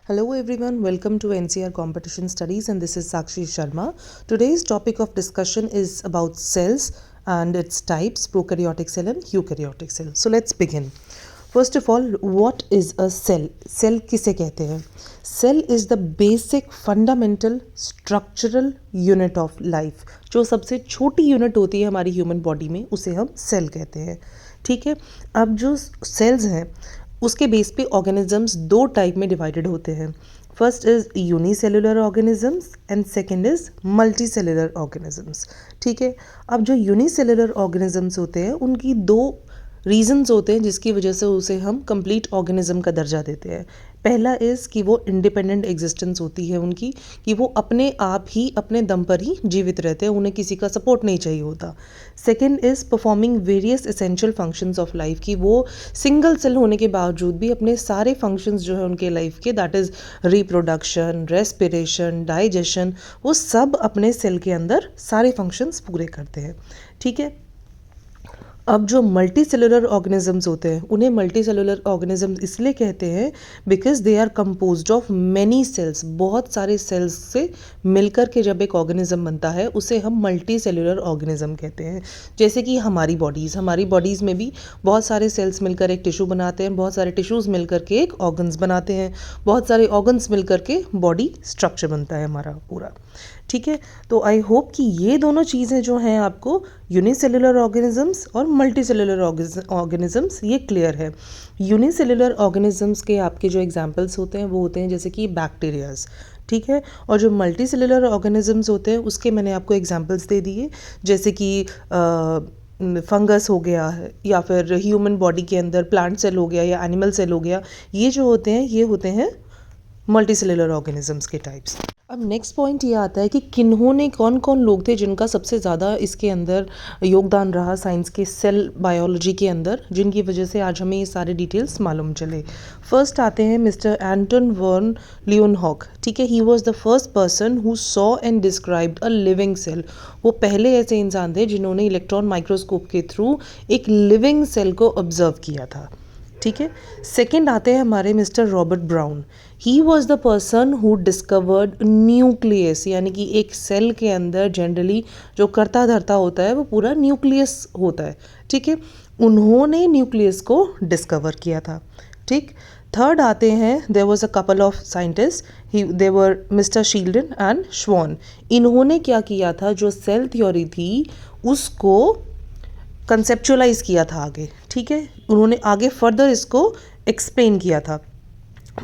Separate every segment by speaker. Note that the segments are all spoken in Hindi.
Speaker 1: Hello everyone, welcome to NCR Competition Studies and this is Sakshi Sharma. Today's topic of discussion is about cells and its types, prokaryotic cell and eukaryotic cell. So let's begin. First of all, what is a cell? Cell किसे कहते हैं? Cell is the basic fundamental structural unit of life. जो सबसे छोटी यूनिट होती है हमारी ह्यूमन बॉडी में उसे हम सेल कहते हैं. ठीक है. अब जो सेल्स हैं उसके बेस पे ऑर्गेनिजम्स दो टाइप में डिवाइडेड होते हैं. First is unicellular organisms and second is multicellular organisms. ठीक है. अब जो यूनिसेलुलर ऑर्गेनिजम्स होते हैं उनकी दो रीजंस होते हैं जिसकी वजह से उसे हम कंप्लीट ऑर्गेनिज्म का दर्जा देते हैं. पहला इज़ कि वो इंडिपेंडेंट एग्जिस्टेंस होती है उनकी, कि वो अपने आप ही अपने दम पर ही जीवित रहते हैं, उन्हें किसी का सपोर्ट नहीं चाहिए होता. Second is performing various essential functions of life, कि वो सिंगल सेल होने के बावजूद भी अपने सारे फंक्शंस जो है उनके लाइफ के, that is reproduction, respiration, digestion, वो सब अपने सेल के अंदर सारे फंक्शंस पूरे करते हैं. ठीक है. अब जो मल्टी सेलुलर ऑर्गेनिजम्स होते हैं उन्हें मल्टी सेलुलर ऑर्गेनिजम्स इसलिए कहते हैं because they are composed of many cells. बहुत सारे सेल्स से मिलकर के जब एक ऑर्गेनिज्म बनता है उसे हम मल्टी सेलुलर ऑर्गेनिज्म कहते हैं. जैसे कि हमारी बॉडीज़ में भी बहुत सारे सेल्स मिलकर एक टिश्यू बनाते हैं, बहुत सारे टिश्यूज़ मिलकर के एक ऑर्गन्स बनाते हैं, बहुत सारे ऑर्गन्स मिलकर के बॉडी स्ट्रक्चर बनता है हमारा पूरा. ठीक है. तो आई होप कि ये दोनों चीज़ें जो हैं आपको यूनिसेलुलर ऑर्गेनिजम्स और मल्टीसेलुलर ऑर्गेनिजम्स ये क्लियर है. यूनिसेलुलर ऑर्गेनिजम्स के आपके जो एग्जांपल्स होते हैं वो होते हैं जैसे कि बैक्टीरियाज. ठीक है. और जो मल्टीसेलुलर ऑर्गेनिजम्स होते हैं उसके मैंने आपको एग्जांपल्स दे दिए, जैसे कि फंगस हो गया है या फिर ह्यूमन बॉडी के अंदर प्लांट सेल हो गया या एनिमल सेल हो गया. ये जो होते हैं ये होते हैं मल्टीसेलुलर ऑर्गेनिजम्स के टाइप्स. अब नेक्स्ट पॉइंट ये आता है कि किन्होंने कौन कौन लोग थे जिनका सबसे ज़्यादा इसके अंदर योगदान रहा साइंस के सेल बायोलॉजी के अंदर, जिनकी वजह से आज हमें ये सारे डिटेल्स मालूम चले. फर्स्ट आते हैं मिस्टर एंटन वर्न लियोनहॉक. ठीक है. He was the first person who saw and described a living cell. वो पहले ऐसे इंसान थे जिन्होंने इलेक्ट्रॉन माइक्रोस्कोप के थ्रू एक लिविंग सेल को ऑब्जर्व किया था. ठीक है. सेकेंड आते हैं हमारे Mr Robert Brown. He was the person who discovered nucleus, यानी कि एक सेल के अंदर जनरली जो करता धरता होता है वो पूरा न्यूक्लियस होता है. ठीक है. उन्होंने न्यूक्लियस को डिस्कवर किया था. ठीक. थर्ड आते हैं there was a couple of scientist, they were mister Schleiden and Schwann. इन्होंने क्या किया था, जो सेल थ्योरी थी उसको कंसेप्चुअलाइज किया था आगे. ठीक है. उन्होंने आगे फर्दर इसको एक्सप्लेन किया था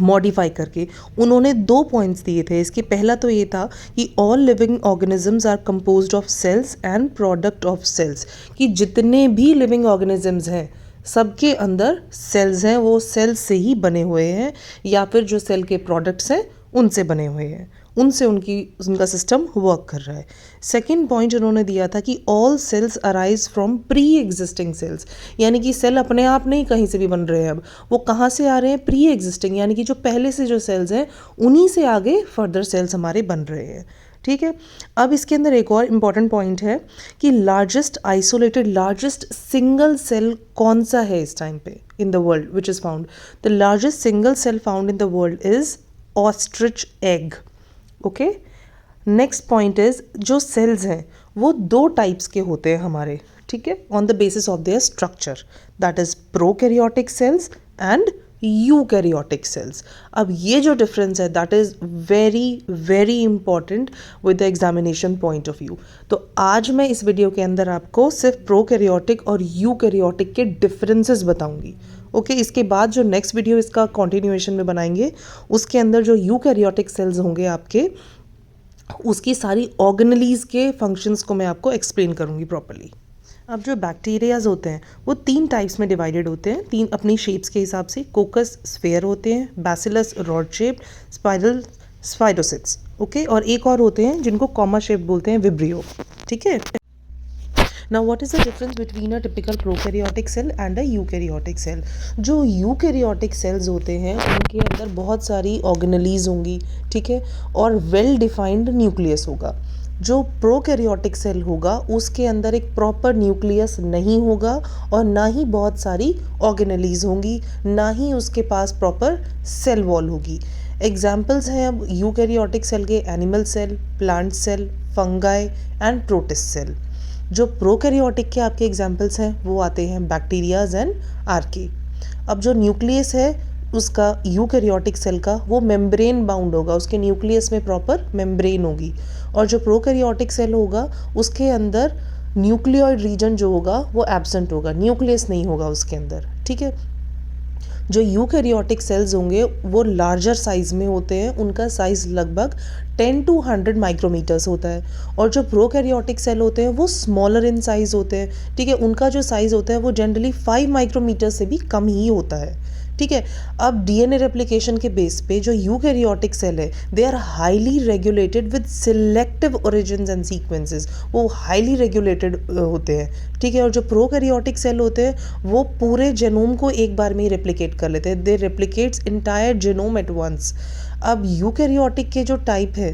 Speaker 1: मॉडिफाई करके. उन्होंने दो पॉइंट्स दिए थे इसके. पहला तो ये था कि all living organisms are composed of cells and product of cells, कि जितने भी लिविंग ऑर्गेनिजम्स हैं सबके अंदर सेल्स हैं, वो सेल्स से ही बने हुए हैं या फिर जो सेल के प्रोडक्ट्स हैं उनसे बने हुए हैं, उनसे उनका सिस्टम वर्क कर रहा है. सेकेंड पॉइंट उन्होंने दिया था कि all cells arise from pre existing cells, यानी कि सेल अपने आप नहीं कहीं से भी बन रहे हैं. अब वो कहाँ से आ रहे हैं, प्री एग्जिस्टिंग, यानी कि जो पहले से जो सेल्स हैं उन्हीं से आगे फर्दर सेल्स हमारे बन रहे हैं. ठीक है. अब इसके अंदर एक और इम्पॉर्टेंट पॉइंट है कि लार्जेस्ट सिंगल सेल कौन सा है इस टाइम पे in the world which is found. The largest single cell found in the world is ostrich egg. Okay. Next point is जो सेल्स हैं वो दो टाइप्स के होते हैं हमारे. ठीक है. On the basis of their structure, that is prokaryotic cells and eukaryotic cells. अब ये जो डिफरेंस है that is very very important with the examination point of view. तो आज मैं इस वीडियो के अंदर आपको सिर्फ प्रोकैरियोटिक और यूकैरियोटिक के डिफरेंसेस बताऊंगी. ओके. इसके बाद जो नेक्स्ट वीडियो इसका कॉन्टिन्यूएशन में बनाएंगे उसके अंदर जो यूकैरियोटिक सेल्स होंगे आपके, उसकी सारी ऑर्गेनलीज के फंक्शंस को मैं आपको एक्सप्लेन करूंगी प्रॉपर्ली. अब जो बैक्टीरियाज होते हैं वो तीन टाइप्स में डिवाइडेड होते हैं, तीन अपनी शेप्स के हिसाब से. कोकस स्फेयर होते हैं, bacillus rod shape, spiral spirochetes. Okay. और एक और होते हैं जिनको कॉमा शेप बोलते हैं, विब्रियो. ठीक है. Now what is the difference between a typical prokaryotic cell and a eukaryotic cell? जो यूकैरियोटिक सेल्स होते हैं उनके अंदर बहुत सारी ऑर्गेनलीज होंगी. ठीक है. और वेल डिफाइंड न्यूक्लियस होगा. जो प्रोकैरियोटिक सेल होगा उसके अंदर एक प्रॉपर न्यूक्लियस नहीं होगा और ना ही बहुत सारी ऑर्गेनलीज होंगी, ना ही उसके पास प्रॉपर सेल वॉल होगी. एग्जाम्पल्स हैं अब यूकैरियोटिक सेल के animal cell, plant cell, fungi and protist cell. जो प्रोकैरियोटिक के आपके एग्जाम्पल्स हैं वो आते हैं बैक्टीरियाज एंड आर्की। अब जो न्यूक्लियस है उसका यूकैरियोटिक सेल का वो मेम्ब्रेन बाउंड होगा, उसके न्यूक्लियस में प्रॉपर मेम्ब्रेन होगी। और जो प्रोकैरियोटिक सेल होगा उसके अंदर न्यूक्लियोइड रीजन जो होगा वो एब्सेंट होगा, न्यूक्लियस नहीं होगा उसके अंदर, ठीक है। जो यूकैरियोटिक सेल्स होंगे वो लार्जर साइज़ में होते हैं, उनका साइज़ लगभग 10 to 100 माइक्रोमीटर्स होता है। और जो प्रोकैरियोटिक सेल होते हैं वो स्मॉलर इन साइज़ होते हैं, ठीक है। उनका जो साइज़ होता है वो जनरली 5 माइक्रोमीटर से भी कम ही होता है, ठीक है। अब डीएनए रेप्लिकेशन के बेस पे जो यूकैरियोटिक सेल है they are highly regulated with selective origins and sequences, वो हाईली रेगुलेटेड होते हैं, ठीक है। और जो प्रोकैरियोटिक सेल होते हैं वो पूरे जेनोम को एक बार में ही रेप्लिकेट कर लेते हैं, they replicates entire genome at once. अब यूकैरियोटिक के जो टाइप है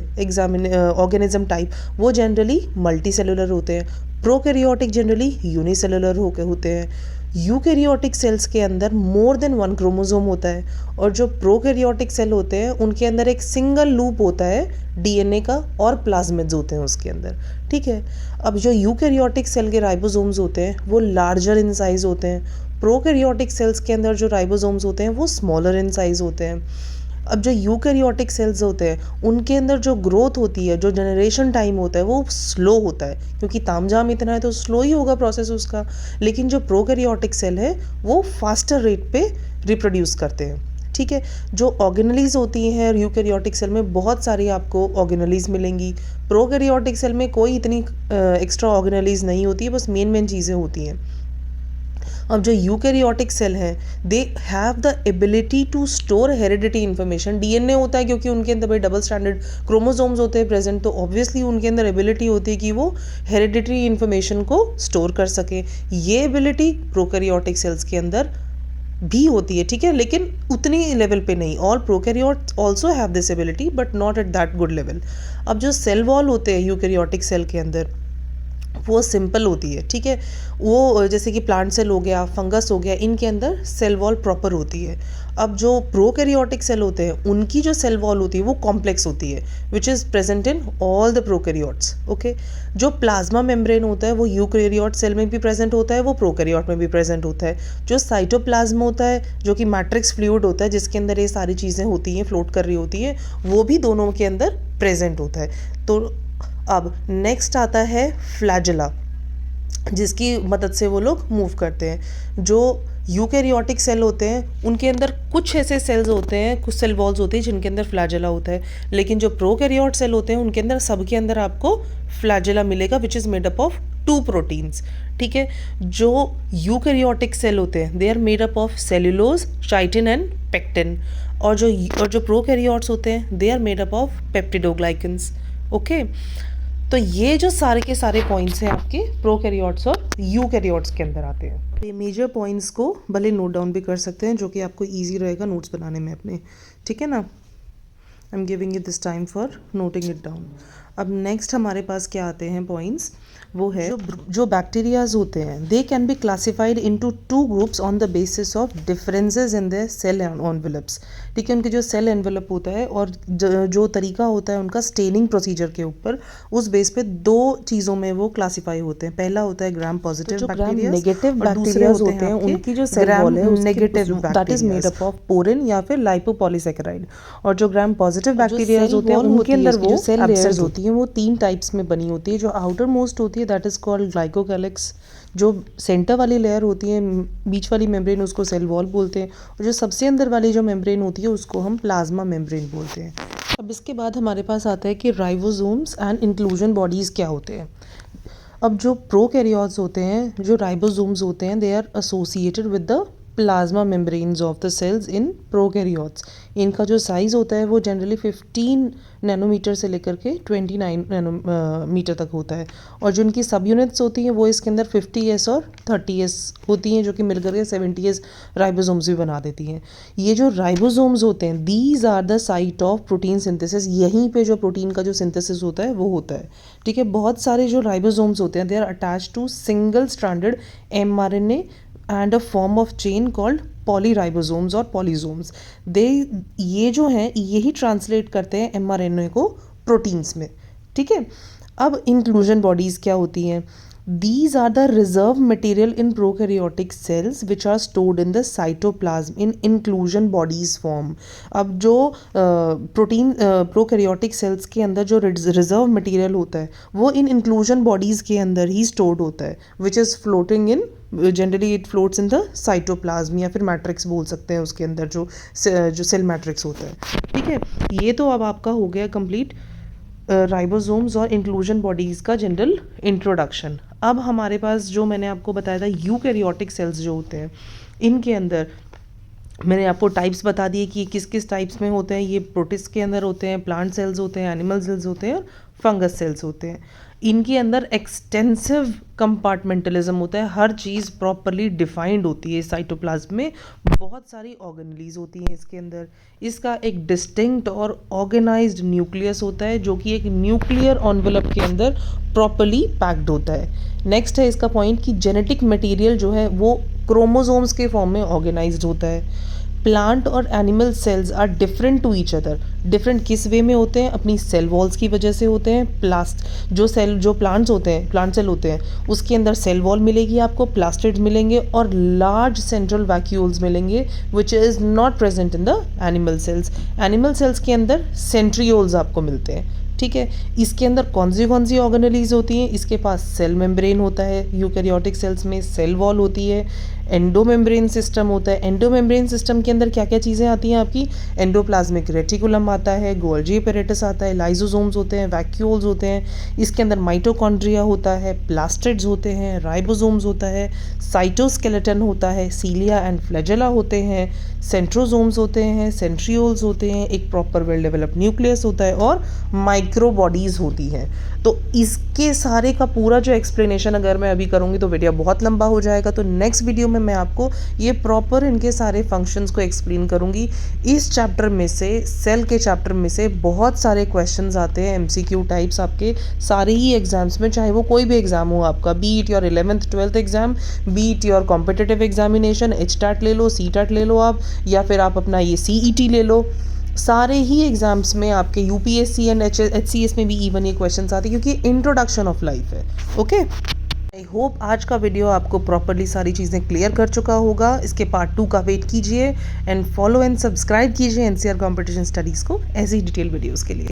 Speaker 1: ऑर्गेनिज्म टाइप वो जनरली मल्टी सेलुलर होते हैं, प्रोकैरियोटिक जनरली यूनिसेलुलर होते हैं। यूकैरियोटिक सेल्स के अंदर मोर देन 1 क्रोमोसोम होता है, और जो प्रोकैरियोटिक सेल होते हैं उनके अंदर एक सिंगल लूप होता है डीएनए का और प्लाज्मिड्स होते हैं उसके अंदर, ठीक है। अब जो यूकैरियोटिक सेल के राइबोसोम्स होते हैं वो लार्जर इन साइज होते हैं, प्रोकैरियोटिक सेल्स के अंदर जो राइबोसोम्स होते हैं वो स्मॉलर इन साइज होते हैं। अब जो यूकैरियोटिक सेल्स होते हैं उनके अंदर जो ग्रोथ होती है, जो जनरेशन टाइम होता है वो स्लो होता है, क्योंकि तामझाम इतना है तो स्लो ही होगा प्रोसेस उसका। लेकिन जो प्रोकैरियोटिक सेल है वो फास्टर रेट पे रिप्रोड्यूस करते हैं, ठीक है। जो ऑर्गेनलीज होती हैं यूकैरियोटिक सेल में बहुत सारी आपको ऑर्गेनलीज मिलेंगी, प्रोकैरियोटिक सेल में कोई इतनी एक्स्ट्रा ऑर्गेनलीज नहीं होती है, बस मेन चीज़ें होती हैं। अब जो यूकैरियोटिक सेल हैं they have the ability to store heredity information, DNA होता है क्योंकि उनके अंदर भाई डबल स्टैंडर्ड क्रोमोसोम्स होते हैं प्रेजेंट, तो ऑब्वियसली उनके अंदर एबिलिटी होती है कि वो हेरिडिटरी इन्फॉर्मेशन को स्टोर कर सके। ये एबिलिटी प्रोकैरियोटिक सेल्स के अंदर भी होती है, ठीक है, लेकिन उतनी लेवल पे नहीं। All prokaryotes also have this ability but not at that good level. अब जो सेल वॉल होते हैं यूकैरियोटिक सेल के अंदर वो सिंपल होती है, ठीक है। वो जैसे कि प्लांट सेल हो गया, फंगस हो गया, इनके अंदर सेल वॉल प्रॉपर होती है। अब जो प्रोकैरियोटिक सेल होते हैं उनकी जो सेल वॉल होती है वो कॉम्प्लेक्स होती है, which is present in all the prokaryotes, okay. जो प्लाज्मा मेम्ब्रेन होता है वो यूकैरियोट सेल में भी प्रेजेंट होता है, वो प्रोकैरियोट में भी प्रेजेंट होता है। जो साइटोप्लाज्म होता है जो कि मैट्रिक्स फ्लूइड होता है जिसके अंदर ये सारी चीज़ें होती हैं, फ्लोट कर रही होती हैं, वो भी दोनों के अंदर प्रेजेंट होता है। तो अब नेक्स्ट आता है फ्लैजेला, जिसकी मदद से वो लोग मूव करते हैं। जो यूकैरियोटिक सेल होते हैं उनके अंदर कुछ ऐसे सेल्स होते हैं, कुछ सेल वॉल्स होती है जिनके अंदर फ्लैजेला होता है, लेकिन जो प्रोकैरियोट सेल होते हैं उनके अंदर सबके अंदर आपको फ्लैजेला मिलेगा which is made up of 2 proteins, ठीक है। जो यूकैरियोटिक सेल होते हैं they are made up of cellulose, chitin and pectin, और जो प्रोकैरियोट्स होते हैं they are made up of peptidoglycans, okay. तो ये जो सारे के सारे पॉइंट्स हैं आपके प्रोकैरियोट्स और यूकैरियोट्स के अंदर आते हैं। ये मेजर पॉइंट्स को भले नोट डाउन भी कर सकते हैं जो कि आपको इजी रहेगा नोट्स बनाने में अपने, ठीक है ना। I am giving you this time for noting it down. अब नेक्स्ट हमारे पास क्या आते हैं पॉइंट्स, वो है जो बैक्टीरियाज होते हैं they can be classified into 2 groups on the basis of differences in their cell envelopes, ठीक है। उनके जो सेल एनवेलप होता है और जो तरीका होता है उनका स्टेनिंग प्रोसीजर के ऊपर, उस बेस पे 2 चीज़ों में वो क्लासीफाई होते हैं। पहला होता है gram positive bacteria, negative bacterias होते हैं उनकी जो सेल वॉल है negative that is made up of porin या फिर लाइपोपॉलीसैकेराइड, और जो ग्राम पॉजिटिव बैक्टीरियाज होते हैं उनके अंदर वो सेल लेयर्स होती हैं, वो 3 टाइप्स में बनी होती है। जो आउटर मोस्ट होती है दैट इज कॉल्ड ग्लाइकोकैलिक्स, जो सेंटर वाली लेयर होती है बीच वाली मेम्ब्रेन उसको सेल वॉल बोलते हैं, और जो सबसे अंदर वाली जो मेम्ब्रेन होती है उसको हम प्लाज्मा मेम्ब्रेन बोलते हैं। अब इसके बाद हमारे पास आता है कि राइबोसोम्स एंड इंक्लूजन बॉडीज़ क्या होते हैं। अब जो प्रोकैरियोट्स होते हैं, जो राइबोसोम्स होते हैं, they are associated with the plasma membranes of the cells in prokaryotes. इनका जो साइज़ होता है वो जनरली 15 नैनोमीटर से लेकर के 29 नैनोमीटर तक होता है, और जो इनकी सब यूनिट्स होती हैं वो इसके अंदर 50S और 30S होती हैं, जो कि मिलकर के 70S राइबोसोम्स भी बना देती हैं। ये जो राइबोसोम्स होते हैं these are the site of protein synthesis, यहीं पे जो प्रोटीन का जो सिंथेसिस होता है वो होता है, ठीक है। बहुत सारे जो राइबोसोम्स होते हैं they are attach to single stranded mRNA and a form of chain called polyribosomes और polysomes. ये जो हैं यही ट्रांसलेट करते हैं mRNA को प्रोटीन्स में. ठीक है. अब इंक्लूजन बॉडीज़ क्या होती हैं? These are the reserve material in prokaryotic cells which are stored in the cytoplasm in inclusion bodies form. अब जो प्रोटीन प्रोकैरियोटिक सेल्स के अंदर जो रिजर्व मटेरियल होता है वो इन इंक्लूजन बॉडीज़ के अंदर ही स्टोर्ड होता है, which is floating in generally it floats in the cytoplasm या फिर मैट्रिक्स बोल सकते हैं उसके अंदर जो सेल मैट्रिक्स होता है. ठीक है. ये तो अब आपका हो गया कंप्लीट राइबोसोम्स और इंक्लूजन बॉडीज़ का जनरल इंट्रोडक्शन. अब हमारे पास जो मैंने आपको बताया था यूकैरियोटिक सेल्स जो होते हैं इनके अंदर मैंने आपको टाइप्स बता दिए कि किस किस टाइप्स में होते हैं. ये प्रोटिस्ट के अंदर होते हैं, प्लांट सेल्स होते हैं, एनिमल सेल्स होते हैं और फंगस सेल्स होते हैं. इनके अंदर एक्सटेंसिव कंपार्टमेंटलिज्म होता है, हर चीज़ प्रॉपरली डिफाइंड होती है. साइटोप्लाज्म में बहुत सारी ऑर्गेनेलीज होती हैं इसके अंदर. इसका एक डिस्टिंक्ट और ऑर्गेनाइज्ड न्यूक्लियस होता है जो कि एक न्यूक्लियर एनवेलप के अंदर प्रॉपरली पैक्ड होता है. नेक्स्ट है इसका पॉइंट कि जेनेटिक मटेरियल जो है वो क्रोमोसोम्स के फॉर्म में ऑर्गेनाइज्ड होता है. प्लांट और animal cells are different to each other. Different किस वे में होते हैं? अपनी सेल वॉल्स की वजह से होते हैं. जो प्लांट्स होते हैं, प्लांट सेल होते हैं, उसके अंदर सेल वॉल मिलेगी आपको, प्लास्टिड्स मिलेंगे और लार्ज सेंट्रल वैक्यूल्स मिलेंगे which is not present in the animal cells. Animal cells के अंदर सेंट्रियोल्स आपको मिलते हैं. ठीक है. इसके अंदर कौन सी ऑर्गेनेलीज होती हैं? इसके पास सेल मेम्ब्रेन होता है. यूकैरियोटिक सेल्स में सेल वॉल होती है. एंडोमेम्ब्रेन सिस्टम होता है. एंडोमेम्ब्रेन सिस्टम के अंदर क्या क्या चीज़ें आती हैं आपकी? एंडोप्लाज्मिक रेटिकुलम आता है, गोल्जी एपेरेटस आता है, लाइजोसोम्स होते हैं, वैक्यूल्स होते हैं. इसके अंदर माइटोकॉन्ड्रिया होता है, प्लास्टिड्स होते हैं, राइबोसोम्स होता है, साइटोस्केलेटन होता है, सीलिया एंड फ्लैजेला होते हैं, सेंट्रोसोम्स होते हैं, सेंट्रियोल्स होते हैं, एक प्रॉपर वेल डेवलप्ड न्यूक्लियस होता है और माइक्रो बॉडीज़ होती हैं. तो इसके सारे का पूरा जो एक्सप्लेनेशन अगर मैं अभी करूँगी तो वीडियो बहुत लंबा हो जाएगा. तो नेक्स्ट वीडियो में मैं आपको ये प्रॉपर इनके सारे फंक्शंस को एक्सप्लेन करूँगी. इस चैप्टर में से, सेल के चैप्टर में से बहुत सारे क्वेश्चंस आते हैं एमसीक्यू टाइप्स आपके सारे ही एग्जाम्स में, चाहे वो कोई भी एग्जाम हो आपका, B it your 11th 12th exam, B it your competitive examination, HTAT ले लो, CTAT ले लो आप, या फिर आप अपना ये CET ले लो. सारे ही एग्जाम्स में आपके UPSC एंड HCS में भी इवन ये क्वेश्चंस आते हैं क्योंकि इंट्रोडक्शन ऑफ लाइफ है. ओके. आई होप आज का वीडियो आपको प्रॉपरली सारी चीज़ें क्लियर कर चुका होगा. इसके पार्ट 2 का वेट कीजिए एंड फॉलो एंड सब्सक्राइब कीजिए NCR कॉम्पिटिशन स्टडीज़ को ऐसी डिटेल वीडियोज़ के लिए.